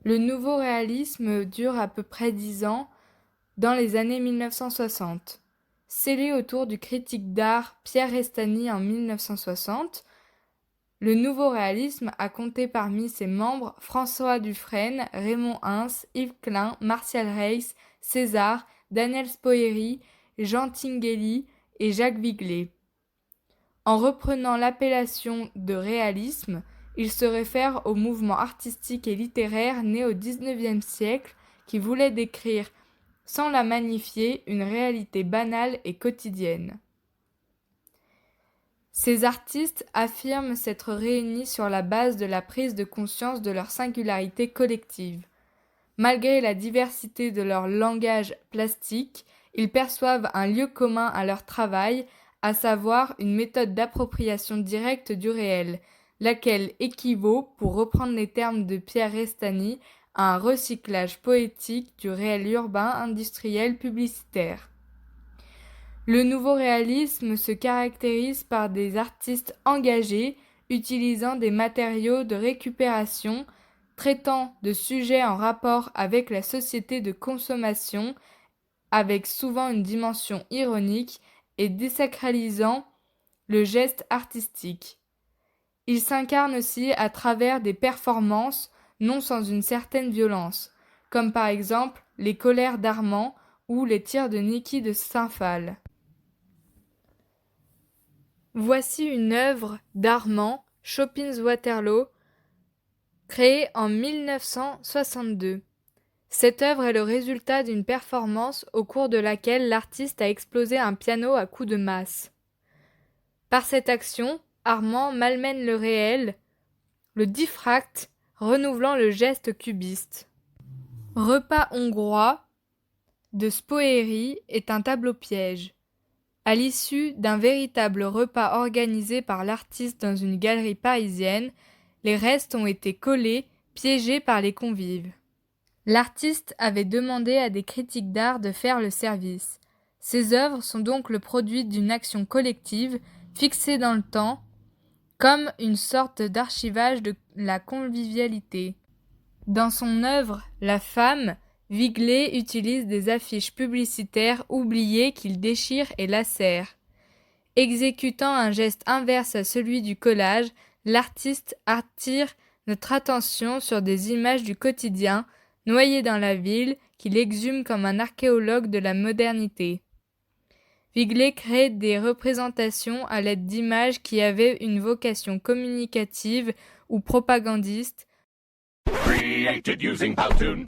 Le nouveau réalisme dure à peu près 10 ans, dans les années 1960. Scellé autour du critique d'art Pierre Restany en 1960, le nouveau réalisme a compté parmi ses membres François Dufresne, Raymond Ins, Yves Klein, Martial Reiss, César, Daniel Spoerri, Jean Tinguely et Jacques Viglet. En reprenant l'appellation de réalisme, il se réfère au mouvement artistique et littéraire né au XIXe siècle qui voulait décrire, sans la magnifier, une réalité banale et quotidienne. Ces artistes affirment s'être réunis sur la base de la prise de conscience de leur singularité collective. Malgré la diversité de leur langage plastique, ils perçoivent un lieu commun à leur travail, à savoir une méthode d'appropriation directe du réel, laquelle équivaut, pour reprendre les termes de Pierre Restany, à un recyclage poétique du réel urbain, industriel, publicitaire. Le nouveau réalisme se caractérise par des artistes engagés, utilisant des matériaux de récupération, traitant de sujets en rapport avec la société de consommation, avec souvent une dimension ironique, et désacralisant le geste artistique. Il s'incarne aussi à travers des performances, non sans une certaine violence, comme par exemple les colères d'Armand ou les tirs de Niki de Saint-Phal. Voici une œuvre d'Armand, Chopin's Waterloo, créée en 1962. Cette œuvre est le résultat d'une performance au cours de laquelle l'artiste a explosé un piano à coups de masse. Par cette action, Armand malmène le réel, le diffracte, renouvelant le geste cubiste. Repas hongrois de Spoerri est un tableau-piège. À l'issue d'un véritable repas organisé par l'artiste dans une galerie parisienne, les restes ont été collés, piégés par les convives. L'artiste avait demandé à des critiques d'art de faire le service. Ces œuvres sont donc le produit d'une action collective, fixée dans le temps, comme une sorte d'archivage de la convivialité. Dans son œuvre La femme, Viglet utilise des affiches publicitaires oubliées qu'il déchire et lacère. Exécutant un geste inverse à celui du collage, l'artiste attire notre attention sur des images du quotidien, noyées dans la ville, qu'il exhume comme un archéologue de la modernité. Viglet crée des représentations à l'aide d'images qui avaient une vocation communicative ou propagandiste, Created using Powtoon.